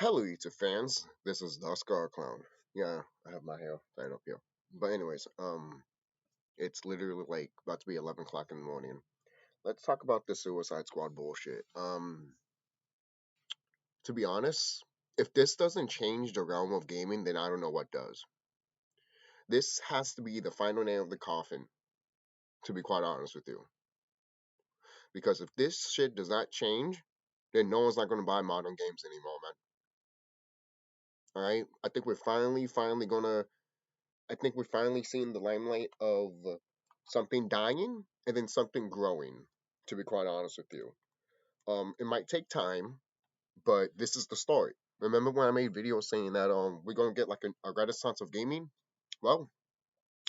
Hello, YouTube fans. This is TheSkullKlown. Yeah, I have my hair tied up here. But anyways, it's literally like about to be 11 o'clock in the morning. Let's talk about the Suicide Squad bullshit. To be honest, if this doesn't change the realm of gaming, then I don't know what does. This has to be the final nail of the coffin. To be quite honest with you, because if this shit does not change, then no one's not going to buy modern games anymore, man. All right, I think we're finally seeing the limelight of something dying and then something growing. To be quite honest with you, it might take time, but this is the start. Remember when I made videos saying that we're gonna get like a renaissance of gaming? Well,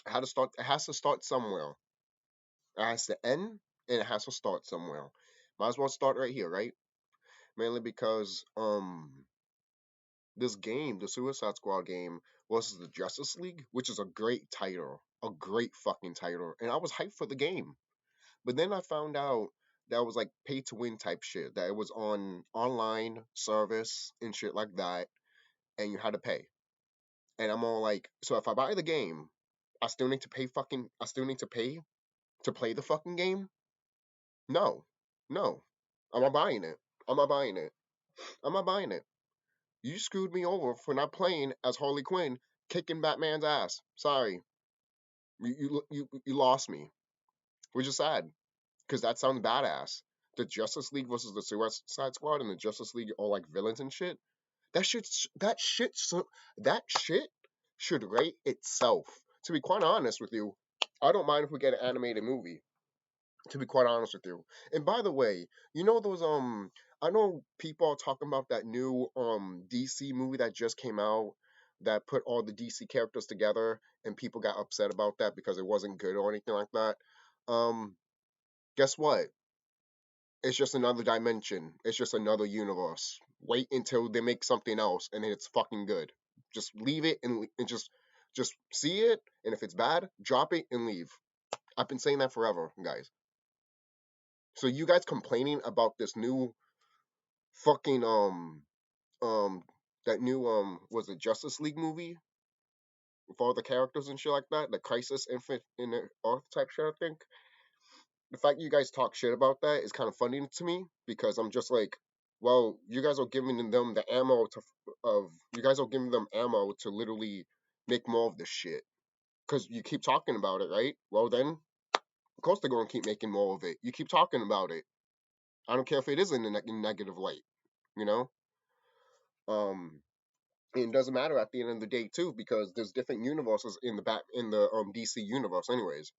it had to start. It has to start somewhere. It has to end and it has to start somewhere. Might as well start right here, right? Mainly because this game, the Suicide Squad game, was the Justice League, which is a great title, a great fucking title, and I was hyped for the game. But then I found out that was like pay to win type shit, that it was on online service and shit like that, and you had to pay. And I'm all like, so if I buy the game, I still need to pay to play the fucking game? No, no, I'm not buying it. I'm not buying it. I'm not buying it. You screwed me over for not playing as Harley Quinn, kicking Batman's ass. Sorry, you lost me, which is sad because that sounds badass. The Justice League versus the Suicide Squad and the Justice League are like villains and shit. That shit, that shit should rate itself. To be quite honest with you, I don't mind if we get an animated movie. To be quite honest with you. And by the way, you know those I know people are talking about that new DC movie that just came out that put all the DC characters together and people got upset about that because it wasn't good or anything like that. Um guess what? It's just another dimension. It's just another universe. Wait until they make something else and it's fucking good. Just leave it and just see it, and if it's bad, drop it and leave. I've been saying that forever, guys. So you guys complaining about this new fucking um that new was it Justice League movie with all the characters and shit like that, the Crisis Infinite in the Earth type shit, I think. The fact you guys talk shit about that is kind of funny to me because I'm just like, well, you guys are giving them the ammo to of you guys are giving them ammo to literally make more of this shit because you keep talking about it, right? Well then, of course they're gonna keep making more of it. You keep talking about it. I don't care if it is in a negative light, you know. And it doesn't matter at the end of the day too because there's different universes in the DC universe, anyways.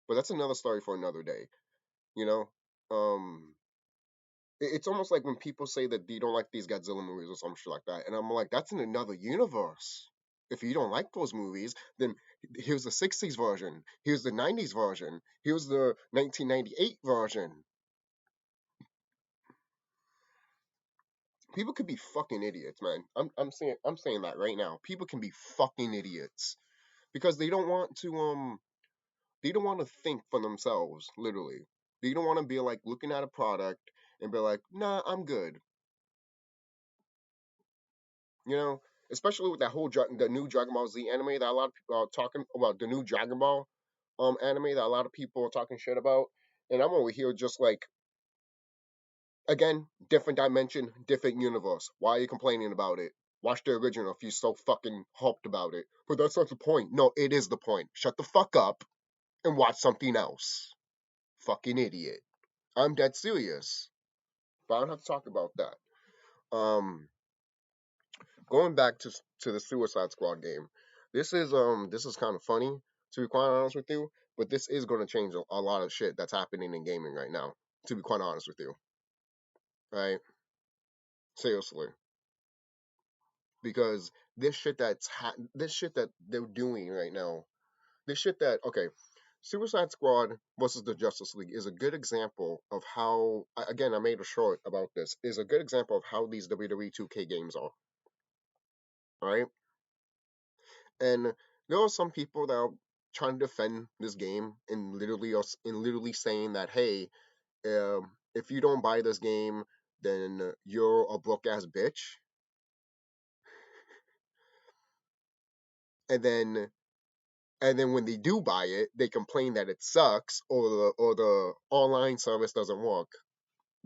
But that's another story for another day, you know. Um, it's almost like when people say that they don't like these Godzilla movies or some shit like that, and I'm like, that's in another universe. If you don't like those movies, then here's the '60s version, here's the '90s version, here's the 1998 version. People could be fucking idiots, man. I'm saying that right now. People can be fucking idiots because they don't want to think for themselves, literally. They don't want to be like looking at a product and be like, nah, I'm good. You know, especially with that the new Dragon Ball Z anime that a lot of people are talking about, the new Dragon Ball anime that a lot of people are talking shit about, and I'm over here just like, again, different dimension, different universe. Why are you complaining about it? Watch the original if you're so fucking hyped about it. But that's not the point. No, it is the point. Shut the fuck up and watch something else. Fucking idiot. I'm dead serious. But I don't have to talk about that. Um, Going back to the Suicide Squad game. This is kind of funny to be quite honest with you, but this is going to change a lot of shit that's happening in gaming right now. To be quite honest with you, right? Seriously, because this shit that they're doing right now, this shit that okay, Suicide Squad versus the Justice League is a good example of how. Again, I made a short about this. Is a good example of how these WWE 2K games are, right? And there are some people that are trying to defend this game and literally saying that, hey, if you don't buy this game, then you're a broke ass bitch. and then when they do buy it, they complain that it sucks or the online service doesn't work.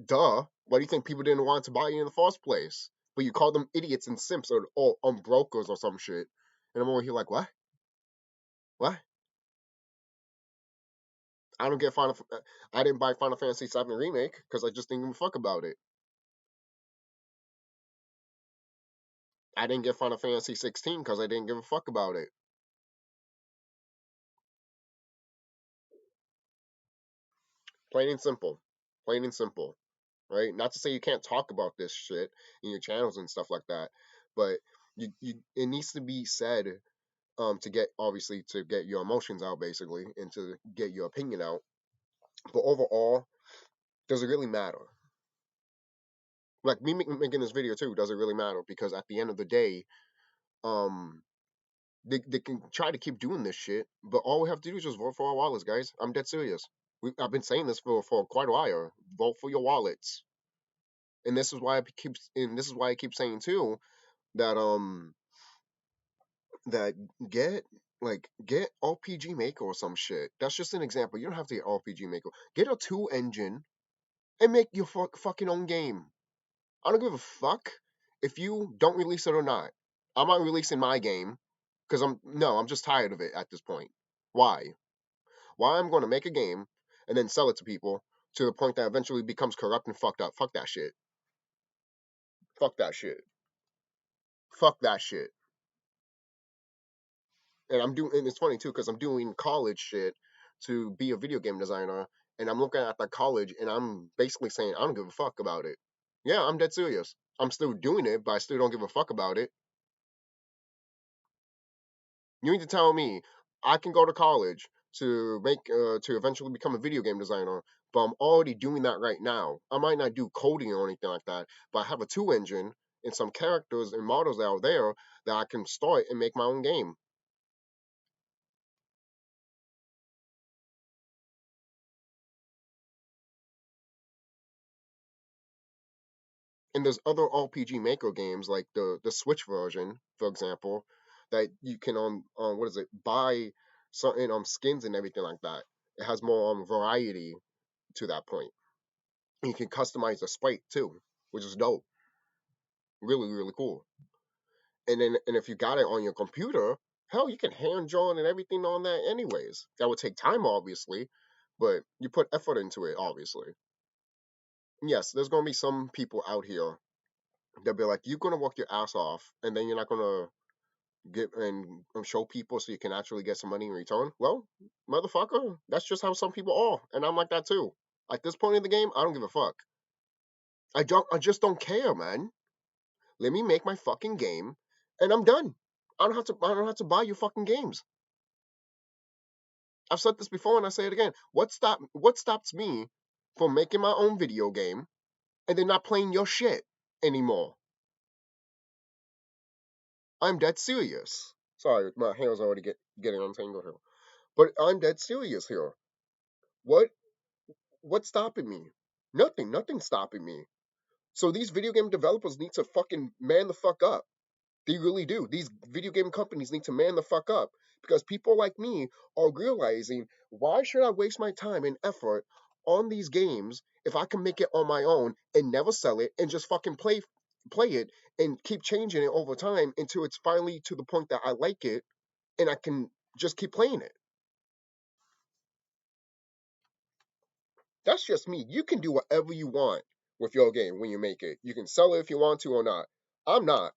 Duh. Why do you think people didn't want to buy it in the first place? But you call them idiots and simps or brokers or some shit. And I'm over here like, what? What? I don't get Final. I didn't buy Final Fantasy VII Remake because I just didn't give a fuck about it. I didn't get Final Fantasy 16 because I didn't give a fuck about it. Plain and simple. Plain and simple. Right? Not to say you can't talk about this shit in your channels and stuff like that, but it needs to be said to get obviously to get your emotions out basically and to get your opinion out. But overall, does it really matter? Like me making this video too, does it really matter? Because at the end of the day, um, they can try to keep doing this shit, but all we have to do is just vote for our wallets, guys. I'm dead serious. I've been saying this for quite a while. Vote for your wallets, and this is why I keep saying too that that get get RPG Maker or some shit. That's just an example. You don't have to get RPG Maker. Get a 2 engine and make your fucking own game. I don't give a fuck if you don't release it or not. I'm not releasing my game because I'm just tired of it at this point. Why? Why I'm going to make a game and then sell it to people to the point that eventually becomes corrupt and fucked up. Fuck that shit. Fuck that shit. Fuck that shit. And it's funny too because I'm doing college shit to be a video game designer, and I'm looking at that college and I'm basically saying I don't give a fuck about it. Yeah, I'm dead serious. I'm still doing it, but I still don't give a fuck about it. You need to tell me I can go to college to eventually become a video game designer, but I'm already doing that right now. I might not do coding or anything like that, but I have a 2 engine and some characters and models out there that I can start and make my own game. And there's other RPG Maker games like the Switch version, for example, that you can what is it buy certain skins and everything like that. It has more variety to that point. You can customize the sprite too, which is dope. Really, really cool. And if you got it on your computer, hell, you can hand draw and everything on that anyways. That would take time, obviously, but you put effort into it, obviously. Yes, there's gonna be some people out here they'll be like, you're gonna work your ass off, and then you're not gonna get and show people so you can actually get some money in return. Well, motherfucker, that's just how some people are, and I'm like that too. At this point in the game, I don't give a fuck. I just don't care, man. Let me make my fucking game, and I'm done. I don't have to buy your fucking games. I've said this before, and I say it again. What stops me from making my own video game and then not playing your shit anymore? I'm dead serious. Sorry, my hair's already getting untangled here. But I'm dead serious here. What what's stopping me? Nothing. Nothing's stopping me. So these video game developers need to fucking man the fuck up. They really do. These video game companies need to man the fuck up because people like me are realizing why should I waste my time and effort on these games if I can make it on my own and never sell it and just fucking play it and keep changing it over time until it's finally to the point that I like it and I can just keep playing it. That's just me. You can do whatever you want with your game when you make it. You can sell it if you want to or not. I'm not.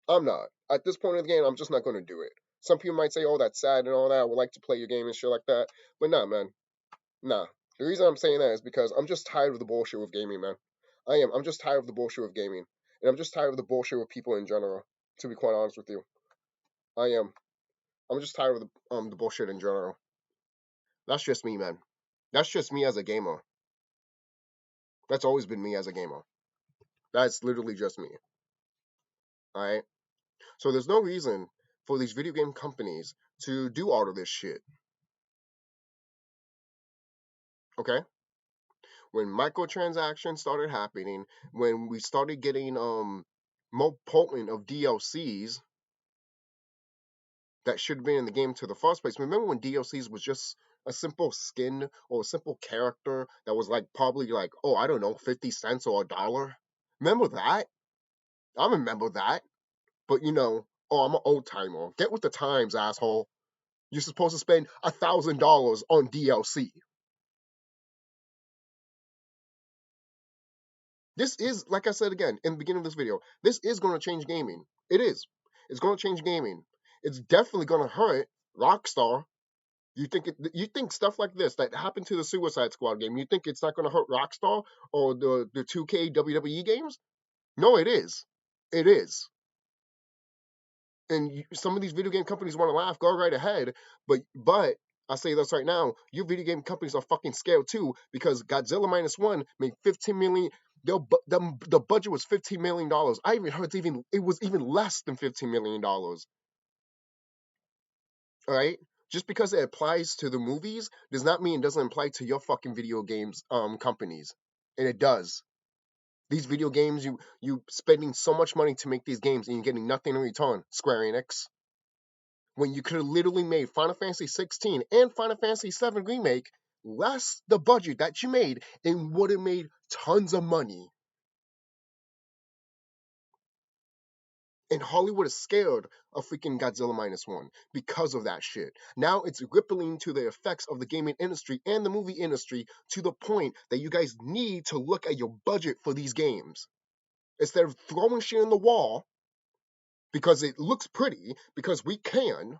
I'm not. At this point in the game, I'm just not going to do it. Some people might say, oh, that's sad and all that. I would like to play your game and shit like that. But nah, man. Nah. The reason I'm saying that is because I'm just tired of the bullshit with gaming, man. I am. I'm just tired of the bullshit with gaming. And I'm just tired of the bullshit with people in general, to be quite honest with you. I am. I'm just tired of the bullshit in general. That's just me, man. That's just me as a gamer. That's always been me as a gamer. That's literally just me. Alright? So there's no reason for these video game companies to do all of this shit. Okay? When microtransactions started happening, when we started getting more potent of DLCs, that should have been in the game to the first place. Remember when DLCs was just a simple skin or a simple character that was like probably like, oh, I don't know, 50 cents or $1? Remember that? I remember that. But oh, I'm an old timer. Get with the times, asshole. You're supposed to spend $1,000 on DLC. This is, like I said again in the beginning of this video, this is going to change gaming. It is. It's going to change gaming. It's definitely going to hurt Rockstar. You think stuff like this that happened to the Suicide Squad game, you think it's not going to hurt Rockstar or the 2K WWE games? No, it is. It is. And some of these video game companies want to laugh, go right ahead. But I say this right now, your video game companies are fucking scared too, because Godzilla Minus One made 15 million. The budget was $15 million. I even heard it was even less than $15 million. All right, just because it applies to the movies does not mean it doesn't apply to your fucking video games companies, and it does. These video games, you spending so much money to make these games and you're getting nothing in return, Square Enix. When you could have literally made Final Fantasy 16 and Final Fantasy 7 Remake less the budget that you made and would have made tons of money. And Hollywood is scared of freaking Godzilla Minus One because of that shit. Now it's rippling to the effects of the gaming industry and the movie industry to the point that you guys need to look at your budget for these games. Instead of throwing shit in the wall because it looks pretty, because we can.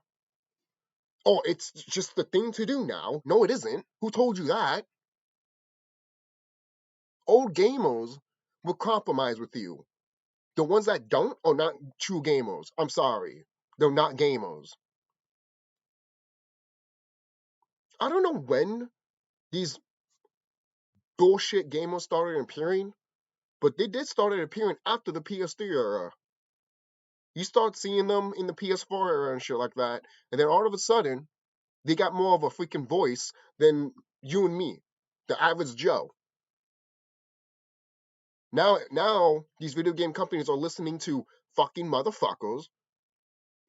Oh, it's just the thing to do now. No, it isn't. Who told you that? Old gamers will compromise with you. The ones that don't are not true gamers. I'm sorry. They're not gamers. I don't know when these bullshit gamers started appearing, but they did start appearing after the PS3 era. You start seeing them in the PS4 era and shit like that, and then all of a sudden, they got more of a freaking voice than you and me, the average Joe. Now these video game companies are listening to fucking motherfuckers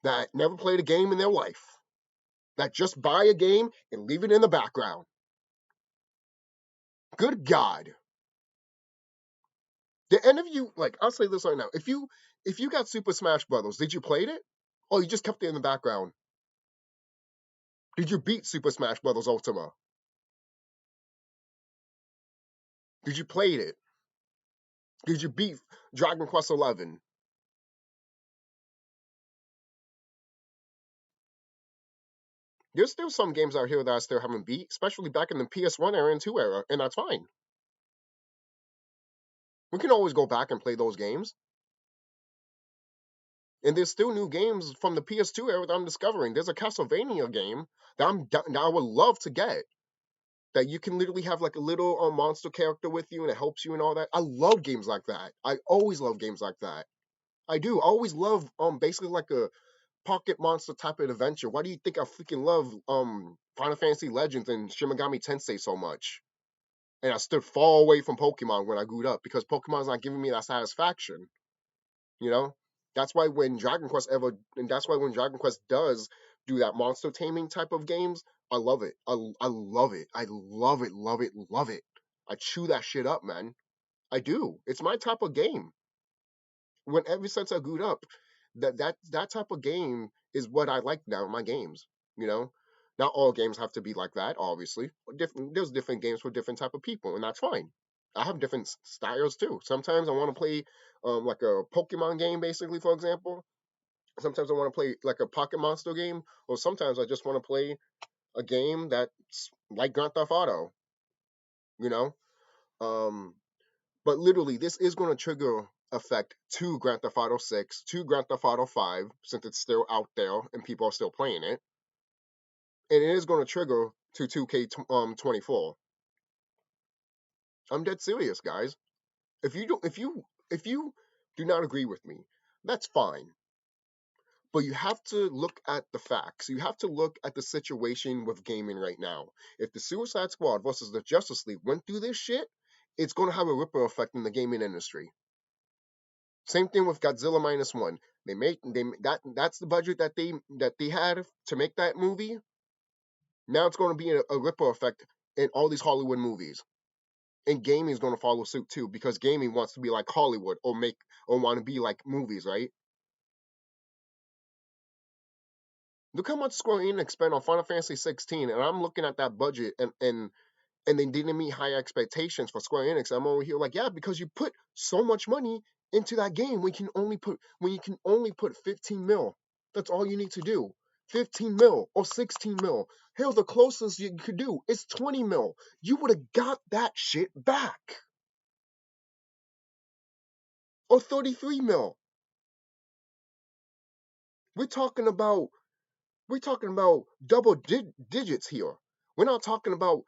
that never played a game in their life, that just buy a game and leave it in the background. Good God. Did any of you, like, I'll say this right now. If you got Super Smash Brothers, did you play it? Or you just kept it in the background? Did you beat Super Smash Brothers Ultima? Did you play it? Did you beat Dragon Quest 11? There's still some games out here that I still haven't beat, especially back in the PS1 era and 2 era, and that's fine. We can always go back and play those games. And there's still new games from the PS2 era that I'm discovering. There's a Castlevania game that I would love to get. That you can literally have like a little monster character with you and it helps you and all that. I love games like that. I always love games like that. I do. I always love basically like a pocket monster type of adventure. Why do you think I freaking love Final Fantasy Legends and Shin Megami Tensei so much? And I stood far away from Pokemon when I grew up because Pokemon's not giving me that satisfaction. You know? That's why when Dragon Quest does do that monster taming type of games, I love it. I love it. I love it, love it, love it. I chew that shit up, man. I do. It's my type of game. Ever since I grew up, that type of game is what I like now in my games. You know, not all games have to be like that. Obviously, there's different games for different type of people, and that's fine. I have different styles too. Sometimes I want to play like a Pokemon game, basically, for example. Sometimes I want to play like a Pocket Monster game, or sometimes I just want to play a game that's like Grand Theft Auto. You know, um, but literally, this is going to trigger effect to Grand Theft Auto 6, to Grand Theft Auto 5, since it's still out there and people are still playing it. And it is going to trigger to 2K24. I'm dead serious, guys. If you do not agree with me, that's fine. But you have to look at the facts. You have to look at the situation with gaming right now. If the Suicide Squad versus the Justice League went through this shit, it's going to have a ripple effect in the gaming industry. Same thing with Godzilla Minus One. That's the budget that they had to make that movie. Now it's going to be a ripple effect in all these Hollywood movies, and gaming is going to follow suit too because gaming wants to be like Hollywood or want to be like movies, right? Look how much Square Enix spent on Final Fantasy 16, and I'm looking at that budget and they didn't meet high expectations for Square Enix. I'm over here like, yeah, because you put so much money into that game when you can only put 15 mil. That's all you need to do. 15 mil or 16 mil. Hell, the closest you could do is 20 mil. You would have got that shit back. Or 33 mil. We're talking about double digits here. We're not talking about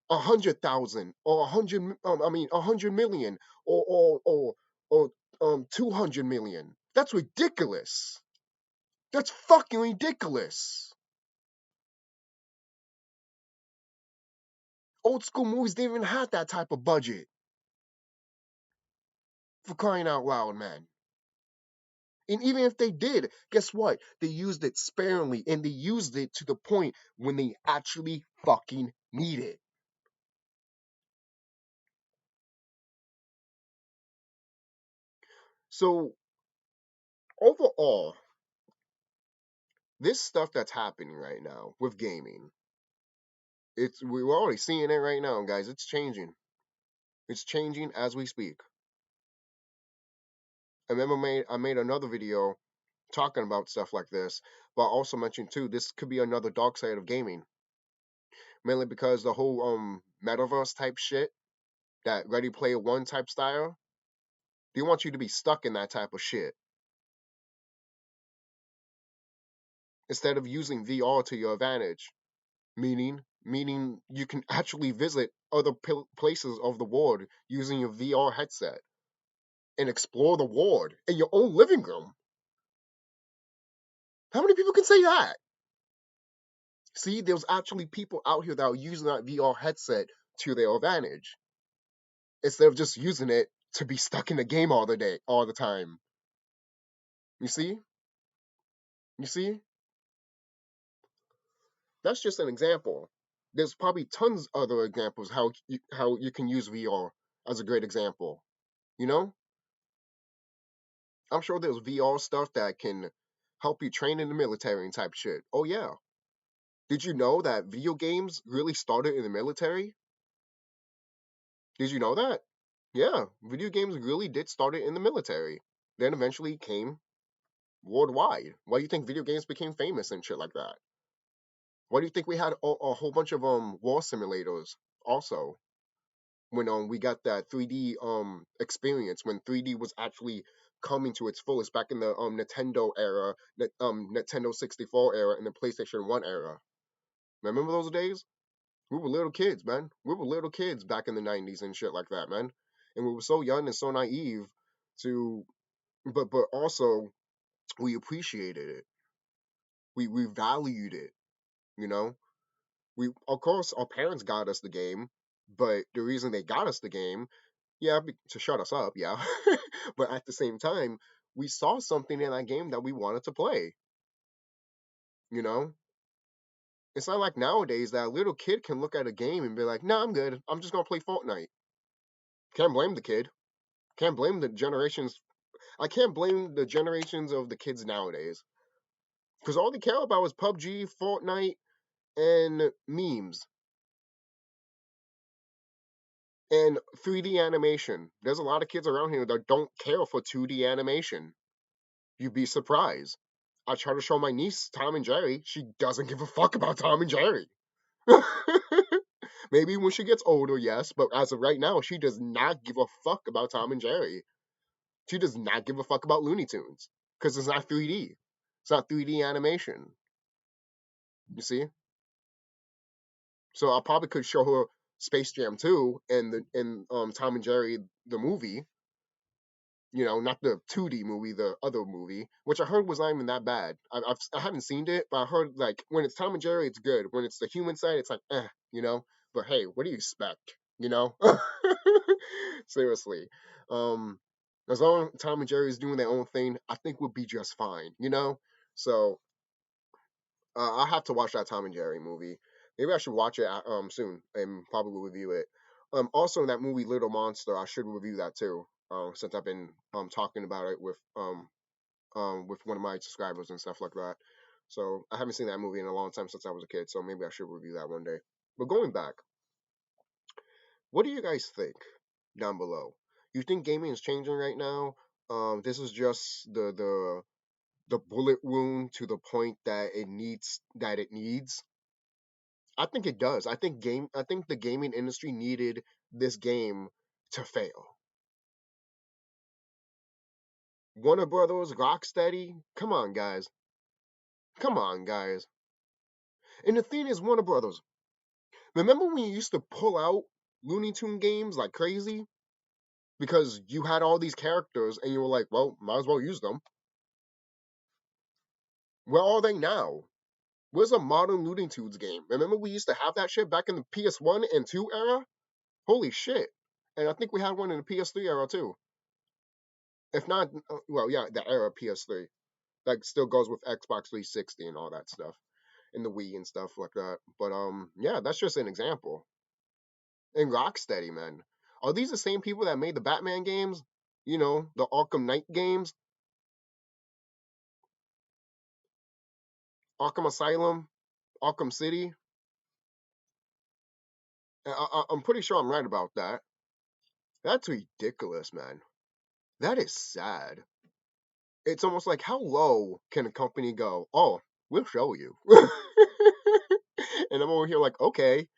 100,000 or 100. I mean 100 million or 200 million. That's ridiculous. That's fucking ridiculous. Old school movies didn't even have that type of budget. For crying out loud, man. And even if they did, guess what? They used it sparingly and they used it to the point when they actually fucking need it. So overall, this stuff that's happening right now with gaming, we're already seeing it right now, guys. It's changing. It's changing as we speak. I remember I made another video talking about stuff like this, but I also mentioned too this could be another dark side of gaming. Mainly because the whole metaverse type shit, that Ready Player One type style, they want you to be stuck in that type of shit. Instead of using VR to your advantage. Meaning you can actually visit other places of the world using your VR headset and explore the world in your own living room. How many people can say that? See, there's actually people out here that are using that VR headset to their advantage instead of just using it to be stuck in the game all the time. You see? You see? That's just an example. There's probably tons other examples how you can use VR as a great example. You know? I'm sure there's VR stuff that can help you train in the military and type shit. Oh yeah. Did you know that video games really started in the military? Did you know that? Yeah, video games really did start it in the military. Then eventually came worldwide. Why do you think video games became famous and shit like that? Why do you think we had a whole bunch of war simulators also? When we got that 3D experience, when 3D was actually coming to its fullest back in the Nintendo era, Nintendo 64 era, and the PlayStation 1 era. Remember those days? We were little kids, man. We were little kids back in the 90s and shit like that, man. And we were so young and so naive to but also we appreciated it. We valued it, you know? We of course our parents got us the game, but the reason they got us the game, yeah, to shut us up, yeah. But at the same time, we saw something in that game that we wanted to play, you know? It's not like nowadays that a little kid can look at a game and be like, "Nah, I'm good. I'm just gonna play Fortnite." Can't blame the kid. Can't blame the generations. I can't blame the generations of the kids nowadays because all they care about is PUBG, Fortnite, and memes and 3D animation. There's a lot of kids around here that don't care for 2D animation. You'd be surprised. I try to show my niece Tom and Jerry. She doesn't give a fuck about Tom and Jerry. Maybe when she gets older, yes, but as of right now, she does not give a fuck about Tom and Jerry. She does not give a fuck about Looney Tunes because it's not 3D. It's not 3D animation. You see? So I probably could show her Space Jam 2 and Tom and Jerry the movie. You know, not the 2D movie, the other movie, which I heard was not even that bad. I haven't seen it, but I heard like when it's Tom and Jerry, it's good. When it's the human side, it's like you know. But hey, what do you expect? You know, seriously. Um, As long as Tom and Jerry is doing their own thing, I think we'll be just fine, you know? So I'll have to watch that Tom and Jerry movie. Maybe I should watch it soon and probably review it. Also that movie Little Monster, I should review that too. Since I've been talking about it with one of my subscribers and stuff like that. So I haven't seen that movie in a long time since I was a kid, so maybe I should review that one day. But going back, what do you guys think down below? You think gaming is changing right now? This is just the bullet wound to the point that it needs. I think it does. I think the gaming industry needed this game to fail. Warner Brothers, Rocksteady, come on guys. Come on guys. And the thing is Warner Brothers, remember when you used to pull out Looney Tune games like crazy? Because you had all these characters and you were like, well, might as well use them. Where are they now? Where's a modern Looney Tunes game? Remember we used to have that shit back in the PS1 and 2 era? Holy shit. And I think we had one in the PS3 era too. If not, well, yeah, the era PS3. That still goes with Xbox 360 and all that stuff. And the Wii and stuff like that. But, yeah, that's just an example. And Rocksteady, man. Are these the same people that made the Batman games? You know, the Arkham Knight games? Arkham Asylum? Arkham City? I'm pretty sure I'm right about that. That's ridiculous, man. That is sad. It's almost like how low can a company go? Oh, we'll show you. And I'm over here like, okay,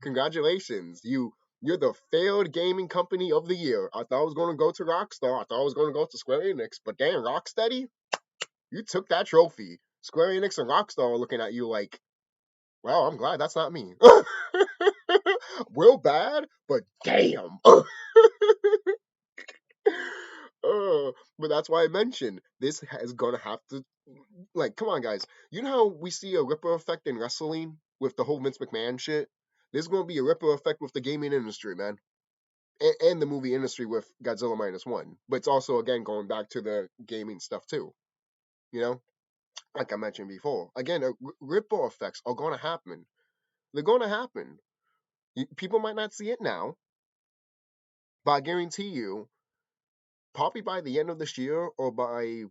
congratulations. You're the failed gaming company of the year. I thought I was gonna go to Rockstar. I thought I was gonna go to Square Enix, but damn, Rocksteady, you took that trophy. Square Enix and Rockstar are looking at you like, well, I'm glad that's not me. Real bad, but damn. But that's why I mentioned this is gonna have to, like, come on, guys. You know how we see a ripple effect in wrestling with the whole Vince McMahon shit? There's gonna be a ripple effect with the gaming industry, man, and the movie industry with Godzilla minus one. But it's also again going back to the gaming stuff too. You know, like I mentioned before. Again, ripple effects are gonna happen. They're gonna happen. People might not see it now, but I guarantee you, probably by the end of this year or by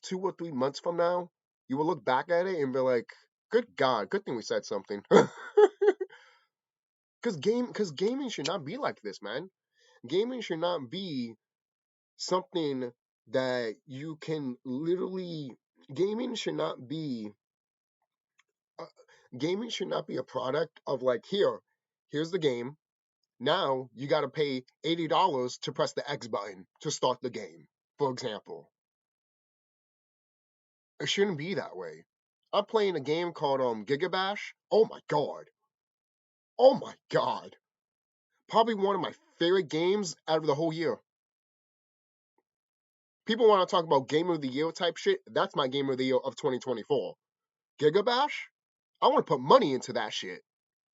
2 or 3 months from now, you will look back at it and be like, "Good God, good thing we said something." Because gaming should not be like this, man. Gaming should not be something that you can literally. Gaming should not be. Uh, Gaming should not be a product of like, here's the game. Now you got to pay $80 to press the X button to start the game, for example. It shouldn't be that way. I'm playing a game called Gigabash. Oh my god. Oh my god. Probably one of my favorite games out of the whole year. People want to talk about game of the year type shit. That's my game of the year of 2024. Gigabash? I want to put money into that shit.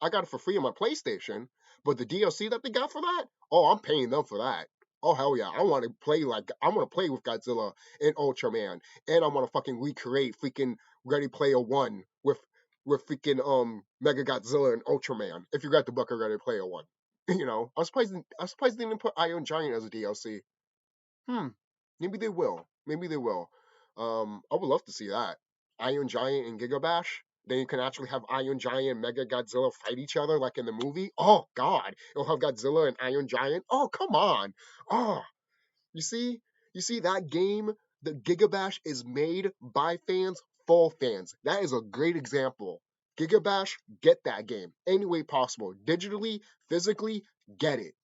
I got it for free on my PlayStation, but the DLC that they got for that? Oh, I'm paying them for that. Oh hell yeah. I want to play with Godzilla and Ultraman. And I want to fucking recreate freaking Ready Player One with freaking Mega Godzilla and Ultraman. If you got the book of Ready Player One. You know, I'm surprised they didn't put Iron Giant as a DLC. Hmm. Maybe they will. Maybe they will. I would love to see that. Iron Giant and Gigabash. Then you can actually have Iron Giant and Mega Godzilla fight each other like in the movie. Oh God. You'll have Godzilla and Iron Giant. Oh, come on. Oh, you see? You see that game? The Gigabash is made by fans for fans. That is a great example. Gigabash, get that game. Any way possible. Digitally, physically, get it.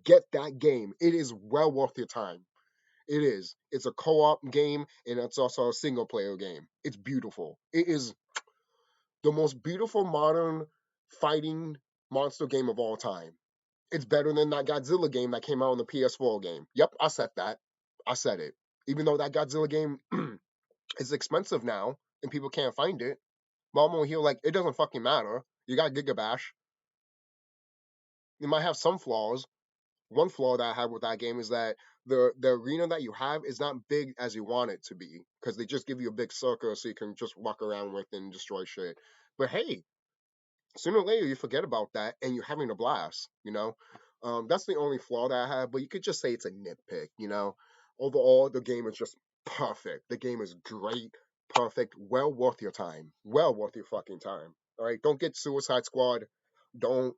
Get that game. It is well worth your time. It is. It's a co-op game and it's also a single player game. It's beautiful. It is the most beautiful modern fighting monster game of all time. It's better than that Godzilla game that came out on the PS4 game. Yep, I said that. I said it. Even though that Godzilla game is expensive now and people can't find it, but I'm over here like, it doesn't fucking matter. You got Gigabash. It might have some flaws. One flaw that I have with that game is that the arena that you have is not big as you want it to be because they just give you a big circle so you can just walk around with and destroy shit. But hey, sooner or later you forget about that and you're having a blast, you know. That's the only flaw that I have, but you could just say it's a nitpick, you know. Overall, the game is just perfect. The game is great, perfect, well worth your time, well worth your fucking time. All right, don't get Suicide Squad. Don't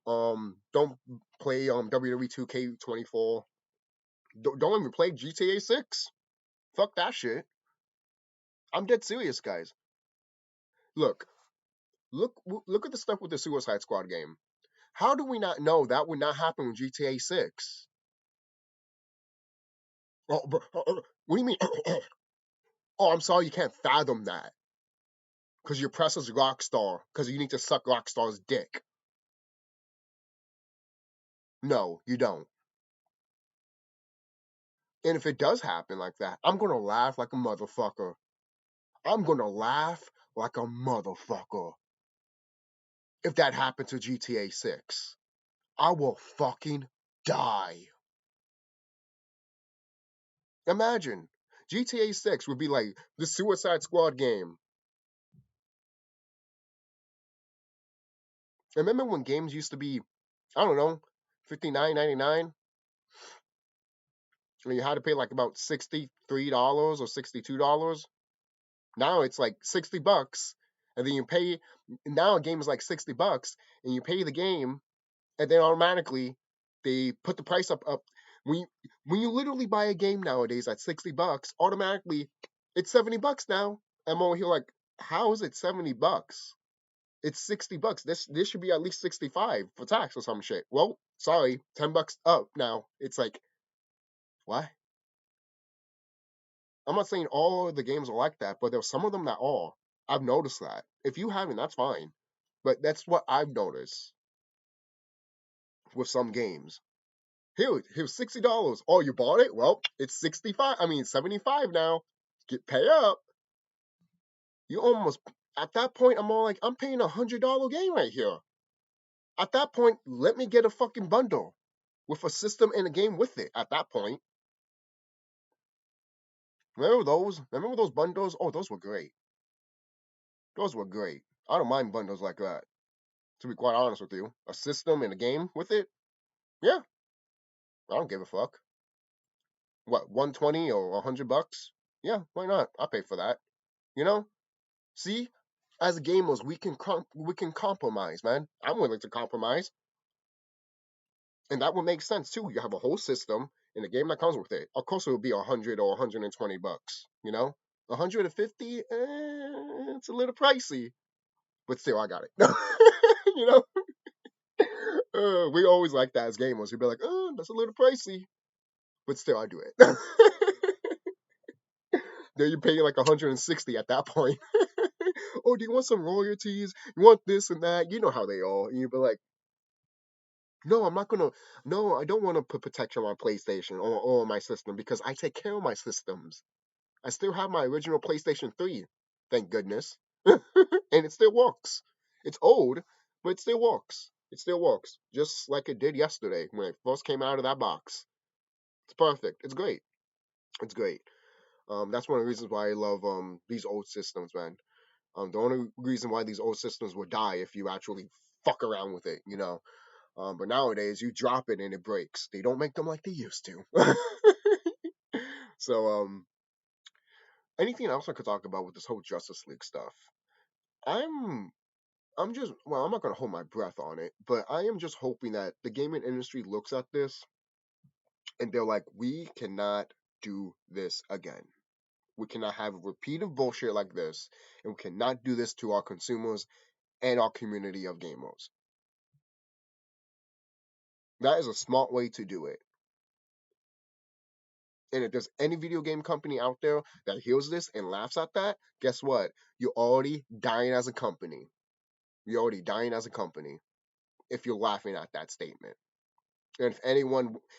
play WWE 2K24. Don't even play GTA 6. Fuck that shit. I'm dead serious, guys. Look, look at the stuff with the Suicide Squad game. How do we not know that would not happen with GTA 6? Oh, bro, what do you mean? Oh, I'm sorry, you can't fathom that. Because your press is Rockstar. Because you need to suck Rockstar's dick. No, you don't. And if it does happen like that, I'm going to laugh like a motherfucker. I'm going to laugh like a motherfucker. If that happened to GTA 6, I will fucking die. Imagine. GTA 6 would be like the Suicide Squad game. Remember when games used to be, I don't know, $59.99? And you had to pay like about $63 or $62. Now it's like $60. And then you pay, now a game is like $60 and you pay the game and then automatically they put the price up. When you literally buy a game nowadays at $60, automatically it's $70 now. I'm over here like, how is it $70? It's $60. This should be at least 65 for tax or some shit. Well, sorry, $10 up now. It's like, what? I'm not saying all of the games are like that, but there's some of them that are. I've noticed that. If you haven't, that's fine. But that's what I've noticed with some games. Here's $60. Oh, you bought it? Well, it's 65. I mean 75 now. Pay up. You almost at that point I'm all like, I'm paying $100 game right here. At that point, let me get a fucking bundle with a system and a game with it. At that point. Remember those? Remember those bundles? Oh, those were great. Those were great. I don't mind bundles like that. To be quite honest with you, a system and a game with it, yeah, I don't give a fuck. What, 120 or $100? Yeah, why not? I'll pay for that. You know? See, as gamers, we can compromise, man. I'm willing to compromise, and that would make sense too. You have a whole system and a game that comes with it. Of course, it would be $100 or $120. You know, 150, it's a little pricey, but still, I got it. You know, we always like that as gamers. We'd be like, oh, that's a little pricey, but still, I do it. Then you pay like 160 at that point. Oh, do you want some royalties? You want this and that? You know how they are. And you'd be like, no, I'm not gonna. No, I don't want to put protection on my PlayStation or on my system because I take care of my systems. I still have my original PlayStation 3, thank goodness, and it still works. It's old, but it still works. It still works, just like it did yesterday when it first came out of that box. It's perfect. It's great. It's great. That's one of the reasons why I love these old systems, man. The only reason why these old systems would die if you actually fuck around with it, you know. But nowadays you drop it and it breaks. They don't make them like they used to. So anything else I could talk about with this whole Justice League stuff? I'm I'm just well, I'm not gonna hold my breath on it, but I am just hoping that the gaming industry looks at this and they're like, we cannot do this again. We cannot have a repeat of bullshit like this, and we cannot do this to our consumers and our community of gamers. That is a smart way to do it. And if there's any video game company out there that hears this and laughs at that, guess what? You're already dying as a company. You're already dying as a company if you're laughing at that statement. And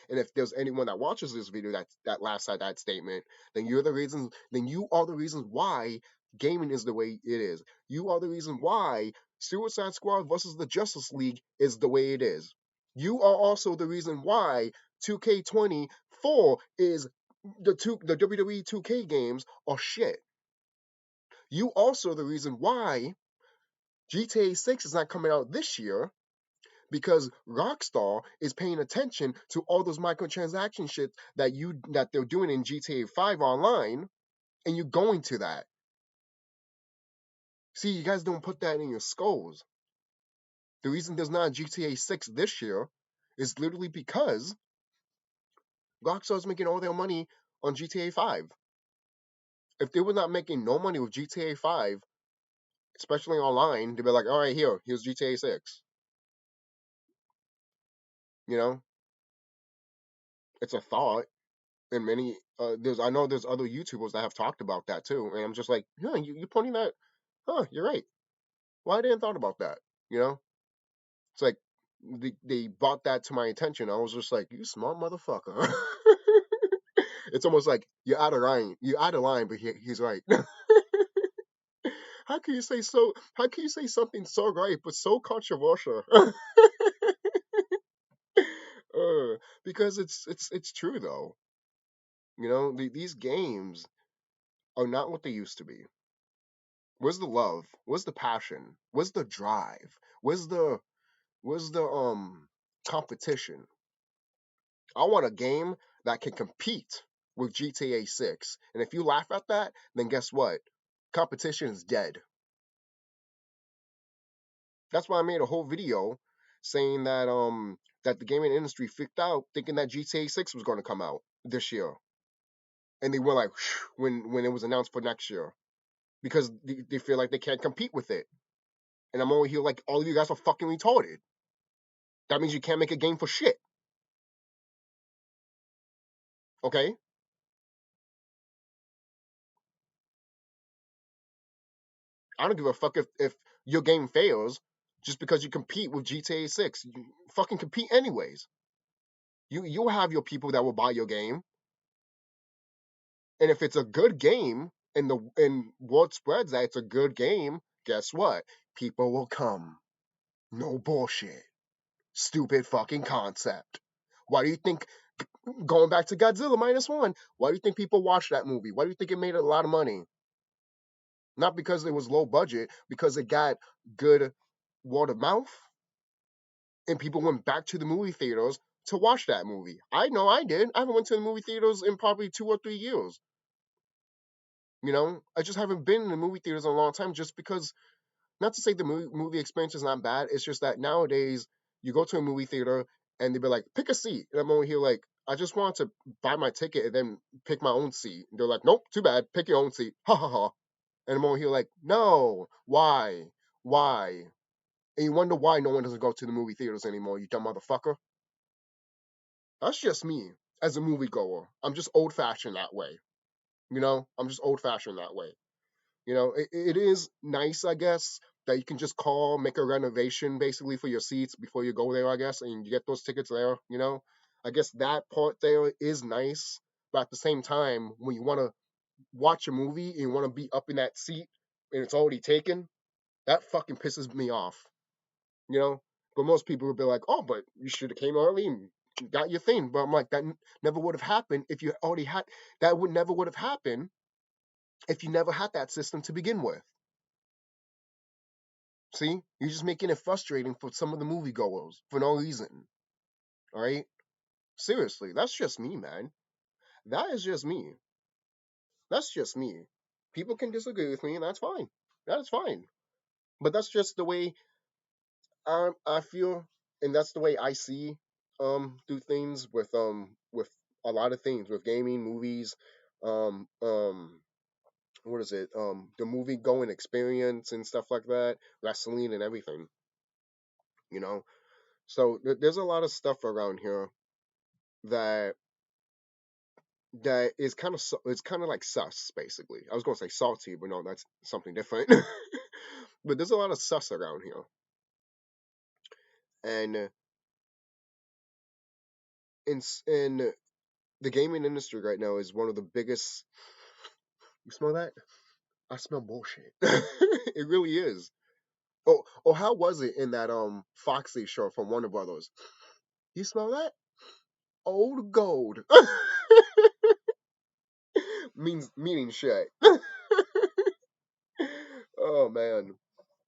if there's anyone that watches this video that laughs at that statement, then you are the reasons why gaming is the way it is. You are the reason why Suicide Squad versus the Justice League is the way it is. You are also the reason why 2K24 is the WWE 2K games are shit. You also the reason why GTA 6 is not coming out this year because Rockstar is paying attention to all those microtransaction shit that they're doing in GTA 5 online, and you're going to that. See, you guys don't put that in your skulls. The reason there's not a GTA 6 this year is literally because Rockstar's making all their money on GTA 5. If they were not making no money with GTA 5, especially online, they'd be like, all right, here's GTA 6. You know, it's a thought. And many, I know there's other YouTubers that have talked about that too. And I'm just like, yeah, you're pointing that, you're right. Why didn't I thought about that? You know, it's like they brought that to my attention. I was just like, you smart motherfucker. It's almost like you're out of line. You're out of line, but he's right. How can you say so? How can you say something so right but so controversial? Because it's true though. You know, these games are not what they used to be. Where's the love? Where's the passion? Where's the drive? Where's the competition? I want a game that can compete with GTA 6. And if you laugh at that, then guess what? Competition is dead. That's why I made a whole video saying that the gaming industry freaked out thinking that GTA 6 was going to come out this year. And they were like when it was announced for next year because they feel like they can't compete with it. And I'm over here like all of you guys are fucking retarded. That means you can't make a game for shit. Okay? I don't give a fuck if your game fails just because you compete with GTA 6. You fucking compete anyways. You'll have your people that will buy your game. And if it's a good game and word spreads that it's a good game, guess what? People will come. No bullshit. Stupid fucking concept. Why do you think going back to Godzilla -1, why do you think people watched that movie? Why do you think it made a lot of money? Not because it was low budget, because it got good word of mouth and people went back to the movie theaters to watch that movie. I know I did. I haven't went to the movie theaters in probably 2 or 3 years. You know, I just haven't been in the movie theaters in a long time just because, not to say the movie experience is not bad, it's just that nowadays you go to a movie theater and they be like, pick a seat. And I'm over here like, I just want to buy my ticket and then pick my own seat. And they're like, nope, too bad, pick your own seat. Ha ha ha. And I'm over here like, no, why? Why? And you wonder why no one doesn't go to the movie theaters anymore, you dumb motherfucker. That's just me as a moviegoer. I'm just old fashioned that way. You know, I'm just old fashioned that way. You know, it is nice, I guess, that you can just call, make a renovation basically for your seats before you go there, I guess, and you get those tickets there, you know. I guess that part there is nice, but at the same time, when you want to watch a movie and you want to be up in that seat and it's already taken, that fucking pisses me off, you know. But most people would be like, oh, but you should have came early and got your thing. But I'm like, that never would have happened if you already had, that would never would have happened if you never had that system to begin with. See, you're just making it frustrating for some of the moviegoers for no reason. All right, seriously, that's just me, man. That is just me. That's just me. People can disagree with me, and that's fine. That is fine. But that's just the way I feel, and that's the way I see do things with a lot of things with gaming, movies, um um what is it the movie going experience and stuff like that, wrestling and everything. You know, so there's a lot of stuff around here that is kind of it's kind of like sus basically. I was gonna say salty, but no, that's something different. But there's a lot of sus around here, and in the gaming industry right now is one of the biggest. You smell that? I smell bullshit. It really is. Oh, how was it in that Foxy show from Warner Brothers? You smell that? Old gold. meaning shit. Oh man,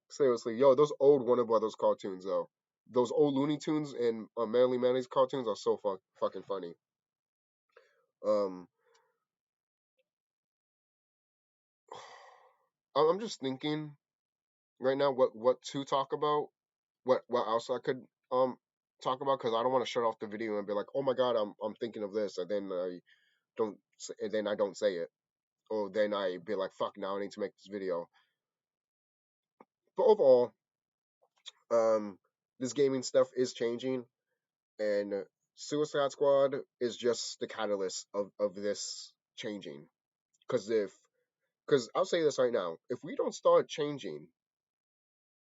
seriously, yo, those old Warner Brothers cartoons though, those old Looney Tunes and Merrily Mayonnaise cartoons are so fucking funny. Um, I'm just thinking right now what to talk about, what else I could talk about because I don't want to shut off the video and be like, oh my god, I'm thinking of this, and then I don't say it, or then I be like, fuck, now I need to make this video. But overall, um, this gaming stuff is changing, and Suicide Squad is just the catalyst of this changing. Because I'll say this right now, if we don't start changing,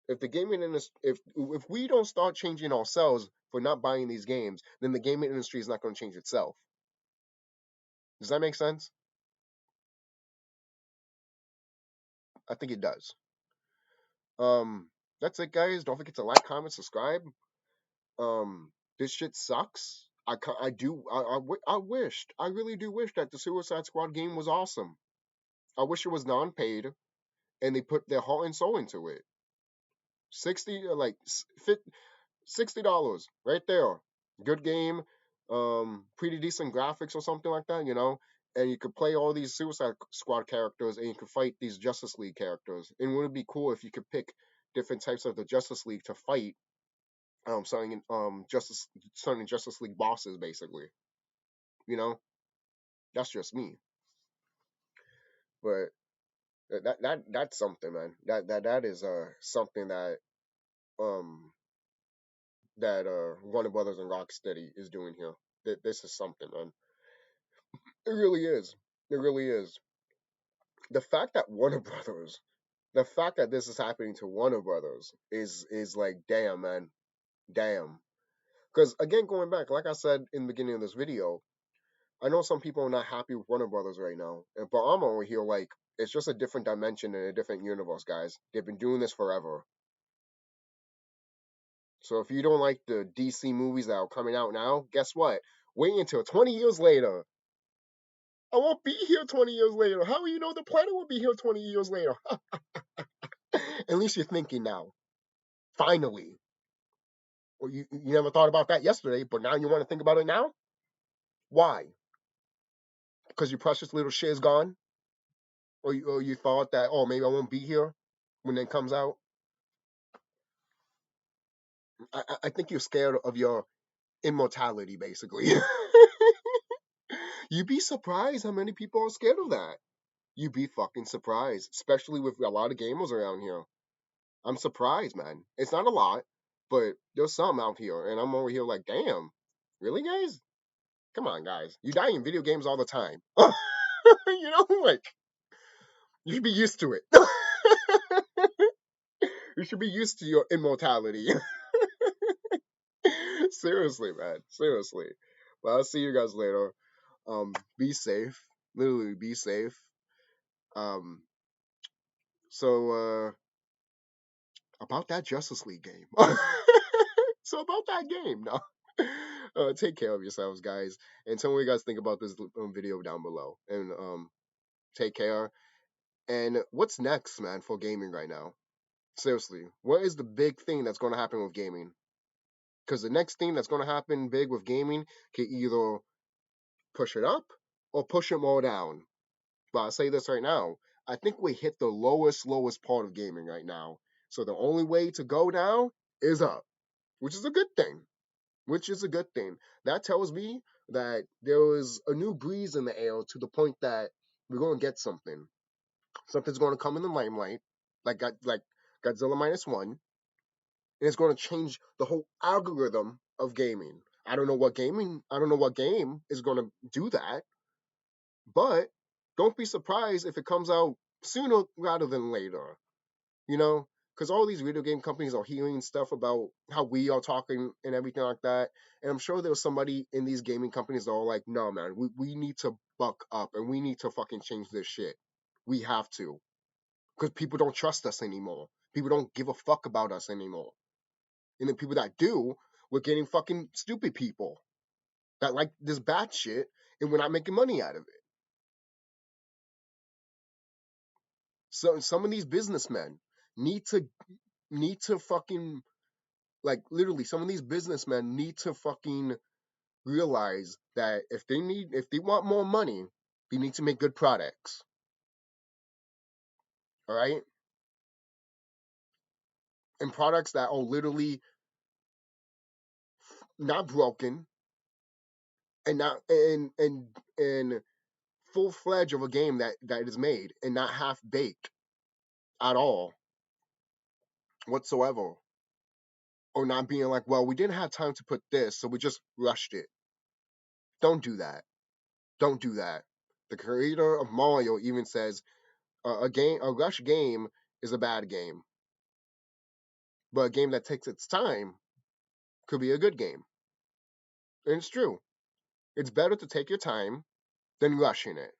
if the gaming industry, if we don't start changing ourselves for not buying these games, then the gaming industry is not going to change itself. Does that make sense? I think it does. That's it, guys. Don't forget to like, comment, subscribe. This shit sucks. I wished, I really do wish that the Suicide Squad game was awesome. I wish it was non-paid and they put their heart and soul into it. 60, like $60 right there. Good game, pretty decent graphics or something like that, you know. And you could play all these Suicide Squad characters, and you could fight these Justice League characters. And wouldn't it be cool if you could pick different types of the Justice League to fight, certain Justice League bosses, basically. You know, that's just me, but that's something, man. That is something um that Warner Brothers and Rocksteady is doing here. This is something, man. It really is. It really is. The fact that Warner Brothers, the fact that this is happening to Warner Brothers is like, damn, man, damn. Because again, going back, like I said in the beginning of this video, I know some people are not happy with Warner Brothers right now, but I'm over here like it's just a different dimension and a different universe, guys. They've been doing this forever. So if you don't like the DC movies that are coming out now, guess what? Wait until 20 years later. I won't be here 20 years later. How will you know the planet will be here 20 years later? At least you're thinking now. Finally. Well, you never thought about that yesterday, but now you want to think about it now? Why? Because your precious little shit is gone? Or you thought that, oh, maybe I won't be here when it comes out? I think you're scared of your immortality, basically. You'd be surprised how many people are scared of that. You'd be fucking surprised, especially with a lot of gamers around here. I'm surprised, man. It's not a lot, but there's some out here, and I'm over here like, damn, really, guys? Come on, guys. You die in video games all the time. You know, like, you should be used to it. You should be used to your immortality. Seriously, man. Seriously. Well, I'll see you guys later. Be safe. Literally, be safe. Um, so, about that Justice League game. So about that game, no. Take care of yourselves, guys, and tell me what you guys think about this video down below. And take care. And what's next, man, for gaming right now? Seriously, what is the big thing that's going to happen with gaming? Because the next thing that's going to happen big with gaming can either push it up or push it more down. But I'll say this right now. I think we hit the lowest part of gaming right now. So the only way to go down is up, which is a good thing. Which is a good thing. That tells me that there was a new breeze in the air to the point that we're going to get something. Something's going to come in the limelight, like Godzilla minus one, and it's going to change the whole algorithm of gaming. I don't know what game is going to do that, but don't be surprised if it comes out sooner rather than later. You know, because all these video game companies are hearing stuff about how we are talking and everything like that. And I'm sure there's somebody in these gaming companies that are like, no, man, we need to buck up and we need to fucking change this shit. We have to. Because people don't trust us anymore. People don't give a fuck about us anymore. And the people that do, we're getting fucking stupid people that like this bad shit and we're not making money out of it. So some of these businessmen need to fucking, like, literally, some of these businessmen need to fucking realize that if they want more money, they need to make good products. All right? And products that are literally not broken and not and full fledged of a game that is made and not half baked at all whatsoever. Or not being like, well, we didn't have time to put this, so we just rushed it. Don't do that. Don't do that. The creator of Mario even says a rush game is a bad game, but a game that takes its time could be a good game. And it's true. It's better to take your time than rushing it.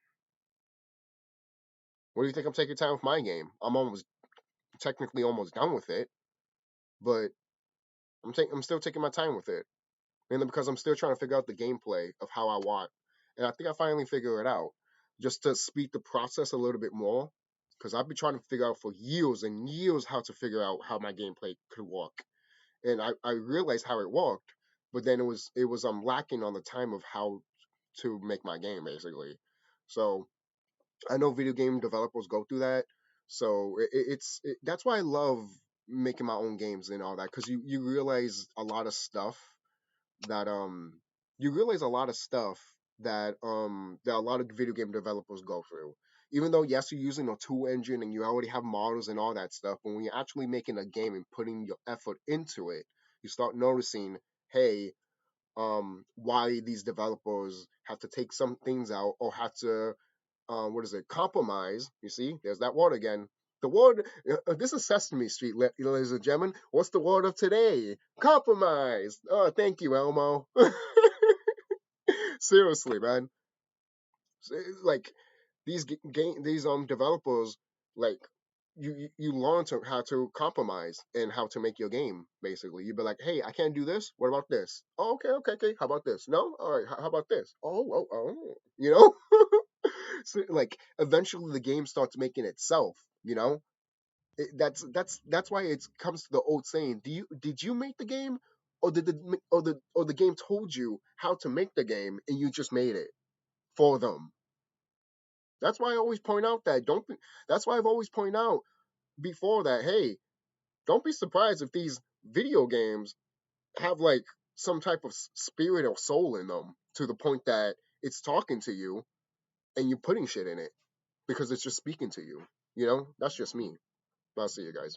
What do you think I'm taking time with my game? I'm technically almost done with it, but I'm still taking my time with it. Mainly because I'm still trying to figure out the gameplay of how I want. And I think I finally figure it out. Just to speed the process a little bit more. Because I've been trying to figure out for years and years how to figure out how my gameplay could work. And I realized how it worked, but then it was lacking on the time of how to make my game, basically. So I know video game developers go through that. So that's why I love making my own games and all that, because you realize a lot of stuff that you realize a lot of stuff that a lot of video game developers go through. Even though yes, you're using a tool engine and you already have models and all that stuff, but when you're actually making a game and putting your effort into it, you start noticing, hey, why these developers have to take some things out or have to what is it, compromise. You see, there's that word again. The word, this is Sesame Street, ladies and gentlemen. What's the word of today? Compromise. Oh, thank you, Elmo. Seriously, man. Like these developers, like you learn to how to compromise and how to make your game. Basically, you'd be like, hey, I can't do this. What about this? Oh, okay. How about this? No, all right. How about this? Oh. You know. So, like, eventually the game starts making itself. You know. That's why it comes to the old saying: did you make the game, or the game told you how to make the game and you just made it for them? That's why I always point out that don't. Be, that's why I've always pointed out before that. Hey, don't be surprised if these video games have like some type of spirit or soul in them to the point that it's talking to you and you're putting shit in it because it's just speaking to you. You know, that's just me. I'll see you guys.